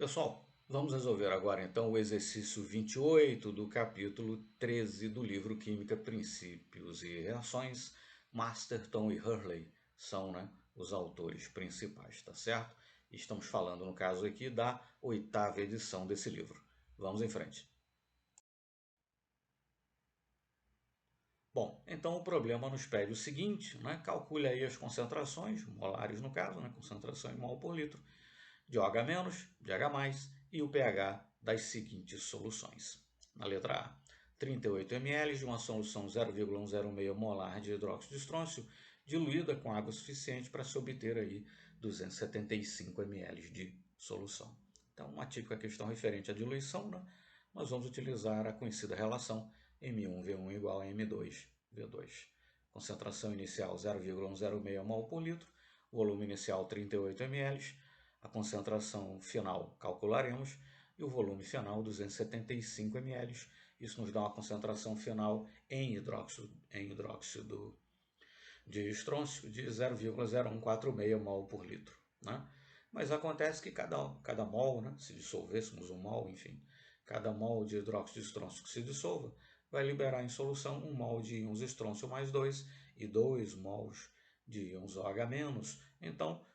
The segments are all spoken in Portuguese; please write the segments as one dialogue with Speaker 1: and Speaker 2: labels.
Speaker 1: Pessoal, vamos resolver agora então o exercício 28 do capítulo 13 do livro Química, Princípios e Reações. Masterton e Hurley são, os autores principais, tá certo? Estamos falando, no caso aqui, da 8ª edição desse livro. Vamos em frente. Bom, então o problema nos pede o seguinte, calcule aí as concentrações, molares no caso, concentração em mol por litro, de OH-, de H+, e o pH das seguintes soluções. Na letra A, 38 ml de uma solução 0,106 molar de hidróxido de estrôncio diluída com água suficiente para se obter aí 275 ml de solução. Então, uma típica questão referente à diluição, nós vamos utilizar a conhecida relação M1V1 igual a M2V2. Concentração inicial 0,106 mol por litro, volume inicial 38 ml, a concentração final calcularemos e o volume final 275 ml. Isso nos dá uma concentração final em hidróxido de estrôncio de 0,0146 mol por litro. Mas acontece que cada mol, se dissolvêssemos um mol, enfim, cada mol de hidróxido de estrôncio que se dissolva vai liberar em solução 1 mol de íons estrôncio mais 2 e 2 mols de íons OH-. Então,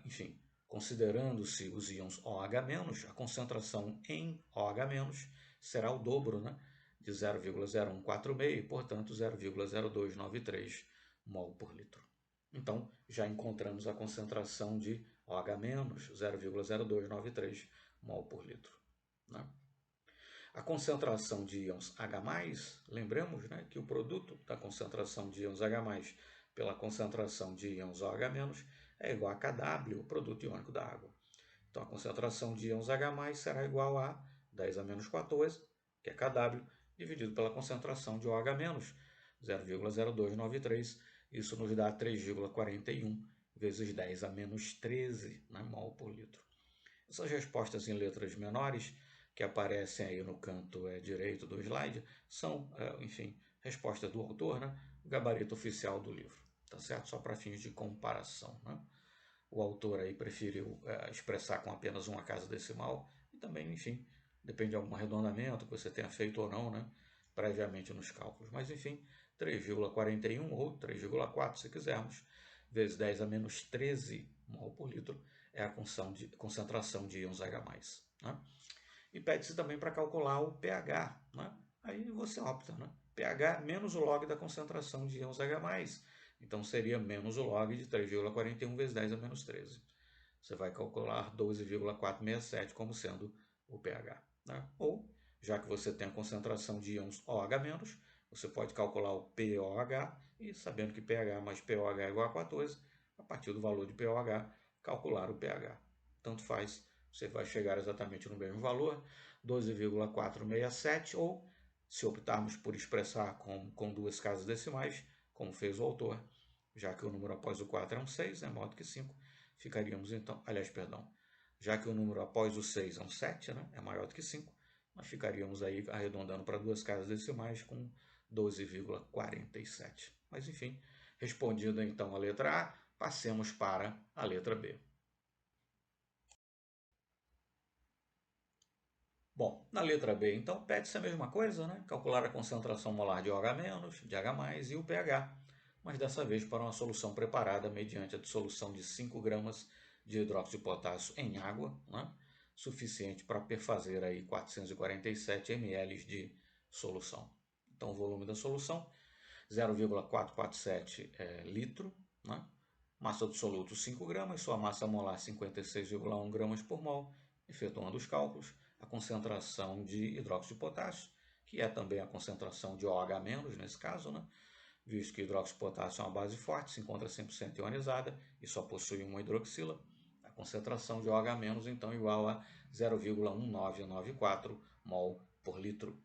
Speaker 1: enfim, considerando-se os íons OH-, a concentração em OH- será o dobro, de 0,0146 e, portanto, 0,0293 mol por litro. Então, já encontramos a concentração de OH-, 0,0293 mol por litro. A concentração de íons H+, lembremos que o produto da concentração de íons H+, pela concentração de íons OH- é igual a Kw, o produto iônico da água. Então, a concentração de íons H+, será igual a 10 a menos 14, que é Kw, dividido pela concentração de OH-, 0,0293. Isso nos dá 3,41 vezes 10 a menos 13 mol por litro. Essas respostas em letras menores que aparecem aí no canto direito do slide são, enfim, respostas do autor, o gabarito oficial do livro, tá certo? Só para fins de comparação, O autor aí preferiu expressar com apenas uma casa decimal e também, enfim, depende de algum arredondamento que você tenha feito ou não, previamente nos cálculos. Mas, enfim, 3,41 ou 3,4, se quisermos, vezes 10 a menos 13 mol por litro é a concentração de íons H+. E pede-se também para calcular o pH. Aí você opta, pH menos o log da concentração de íons H+. Então, seria menos o log de 3,41 vezes 10 a menos 13. Você vai calcular 12,467 como sendo o pH. Ou, já que você tem a concentração de íons OH-, você pode calcular o POH e, sabendo que pH mais POH é igual a 14, a partir do valor de POH, calcular o pH. Tanto faz, você vai chegar exatamente no mesmo valor, 12,467, ou, se optarmos por expressar com duas casas decimais, como fez o autor, já que o número após o 4 é um 6, é maior do que 5, ficaríamos então, já que o número após o 6 é um 7, é maior do que 5, nós ficaríamos aí arredondando para duas casas decimais com 12,47. Mas enfim, respondida então a letra A, passemos para a letra B. Bom, na letra B, então, pede-se a mesma coisa, calcular a concentração molar de OH-, de H+, e o pH, mas dessa vez para uma solução preparada mediante a dissolução de 5 gramas de hidróxido de potássio em água, suficiente para perfazer aí 447 ml de solução. Então, o volume da solução, 0,447 litro, massa do soluto 5 gramas, sua massa molar 56,1 gramas por mol, efetuando os cálculos, a concentração de hidróxido de potássio, que é também a concentração de OH-, nesse caso, visto que hidróxido de potássio é uma base forte, se encontra 100% ionizada e só possui uma hidroxila, a concentração de OH- então igual a 0,1994 mol por litro.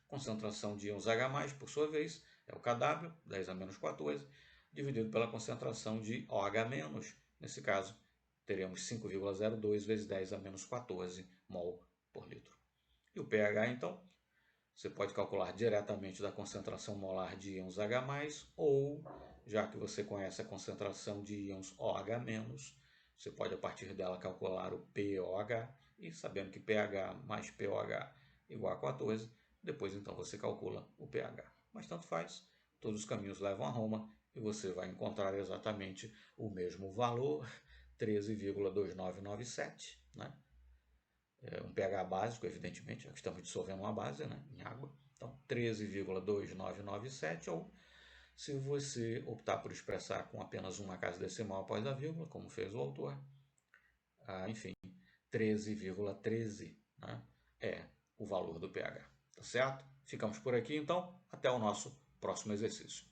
Speaker 1: Concentração de íons H+, por sua vez, é o Kw, 10 a menos 14, dividido pela concentração de OH-, nesse caso, teremos 5,02 vezes 10 a menos 14 mol por litro. E o pH, então, você pode calcular diretamente da concentração molar de íons H+, ou, já que você conhece a concentração de íons OH-, você pode, a partir dela, calcular o pOH e sabendo que pH mais pOH igual a 14, depois então você calcula o pH. Mas tanto faz, todos os caminhos levam a Roma e você vai encontrar exatamente o mesmo valor, 13,2997, né? É um pH básico, evidentemente, já que estamos dissolvendo uma base, né, em água. Então, 13,2997, ou se você optar por expressar com apenas uma casa decimal após a vírgula, como fez o autor, enfim, 13,13, né, é o valor do pH. Tá certo? Ficamos por aqui, então. Até o nosso próximo exercício.